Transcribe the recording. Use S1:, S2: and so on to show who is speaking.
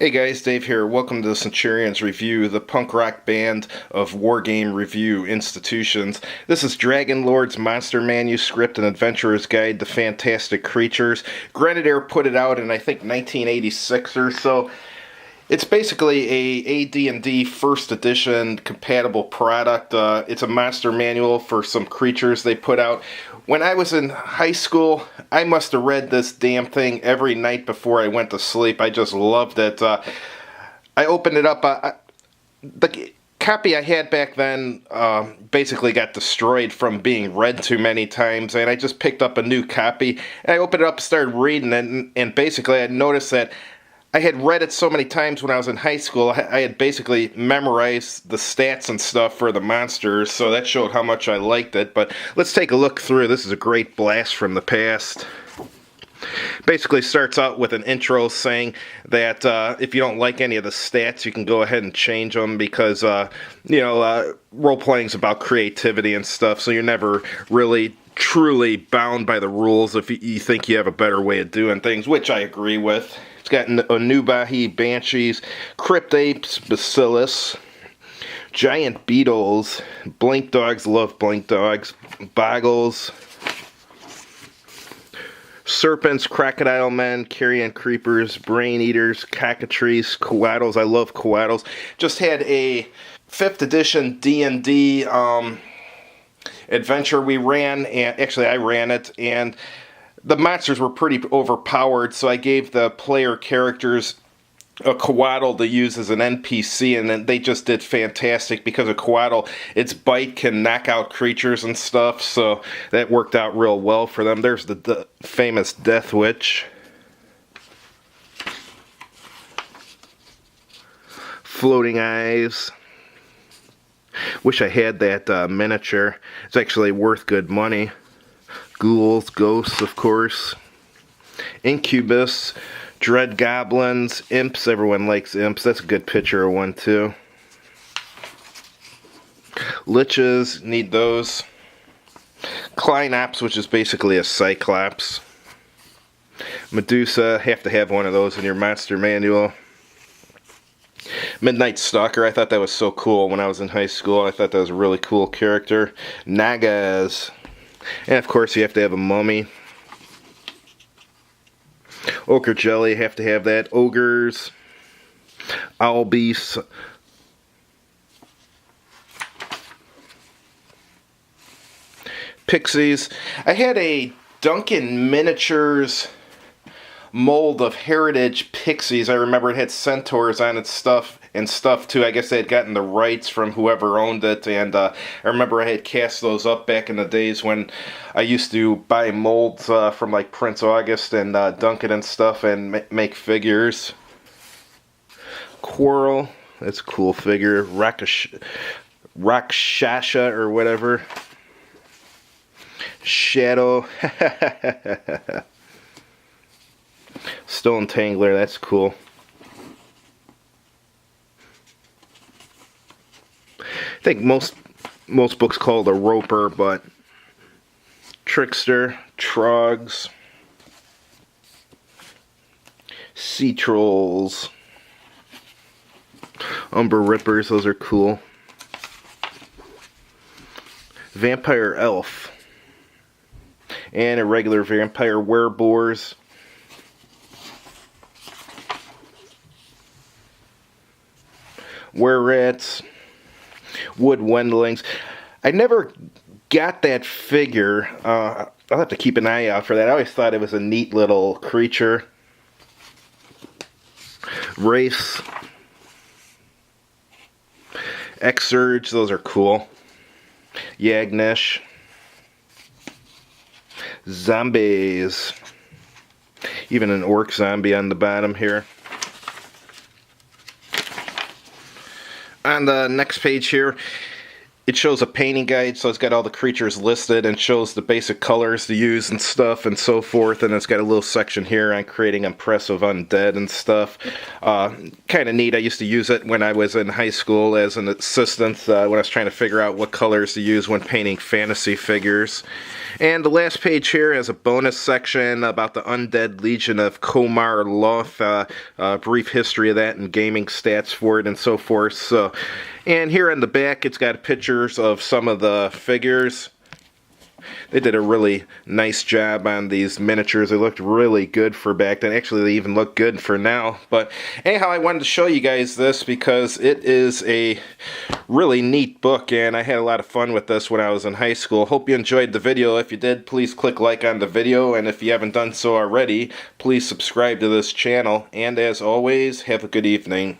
S1: Hey guys, Dave here. Welcome to the Centurions Review, the punk rock band of wargame review institutions. This is Dragon Lord's Monster Manuscript, an adventurer's guide to fantastic creatures. Grenadier put it out in, I think, 1986 or so. It's basically a AD&D first edition compatible product. It's a monster manual for some creatures they put out. When I was in high school, I must have read this damn thing every night before I went to sleep. I just loved it. I opened it up. The copy I had back then basically got destroyed from being read too many times, and I just picked up a new copy. And I opened it up, started reading it, and basically I noticed that I had read it so many times when I was in high school, I had basically memorized the stats and stuff for the monsters, so that showed how much I liked it. But let's take a look through. This is a great blast from the past. Basically starts out with an intro saying that if you don't like any of the stats, you can go ahead and change them because, role-playing is about creativity and stuff, so you're never really truly bound by the rules if you think you have a better way of doing things, which I agree with. It's got Anubahi, Banshees, Crypt Apes, Bacillus, Giant Beetles, Blink Dogs, love Blink Dogs, Boggles, Serpents, Crocodile Men, Carrion Creepers, Brain Eaters, Cockatrices, Coatls. I love Coatls. Just had a 5th edition D&D adventure we ran, and actually I ran it, and the monsters were pretty overpowered, so I gave the player characters a Coatl to use as an NPC, and then they just did fantastic because a Coatl, its bite can knock out creatures and stuff, so that worked out real well for them. There's the famous Death Witch. Floating Eyes. Wish I had that miniature. It's actually worth good money. Ghouls, ghosts, of course. Incubus, Dread Goblins, Imps. Everyone likes Imps. That's a good picture of one, too. Liches, need those. Kleinops, which is basically a Cyclops. Medusa, have to have one of those in your monster manual. Midnight Stalker, I thought that was so cool when I was in high school. I thought that was a really cool character. Nagas. And of course you have to have a mummy. Ochre Jelly, have to have that. Ogres. Owl Beasts. Pixies. I had a Duncan Miniatures mold of Heritage Pixies. I remember it had centaurs on its stuff and stuff too. I guess they had gotten the rights from whoever owned it, and I remember I had cast those up back in the days when I used to buy molds from like Prince August and Duncan and stuff and make figures. Quarrel, that's a cool figure. Rakshasha or whatever. Shadow. Stone Tangler, that's cool. I think most books call it a Roper, but Trickster, Trogs, Sea Trolls, Umber Rippers, those are cool. Vampire Elf, and a regular Vampire Wereboars. Were-Rats, Wood Wendlings. I never got that figure. I'll have to keep an eye out for that. I always thought it was a neat little creature. Wraiths. Exurge, those are cool. Yagnesh. Zombies. Even an orc zombie on the bottom here. On the next page here, It shows a painting guide, so it's got all the creatures listed and shows the basic colors to use and stuff and so forth. And it's got a little section here on creating impressive undead and stuff. Kind of neat. I used to use it when I was in high school as an assistant when I was trying to figure out what colors to use when painting fantasy figures. And the last page here has a bonus section about the Undead Legion of Komar Loth, brief history of that and gaming stats for it and so forth. So, and here on the back it's got pictures of some of the figures. They did a really nice job on these miniatures. They looked really good for back then. Actually, they even look good for now. But anyhow, I wanted to show you guys this because it is a really neat book, and I had a lot of fun with this when I was in high school. Hope you enjoyed the video. If you did, please click like on the video, and if you haven't done so already, please subscribe to this channel. And as always, have a good evening.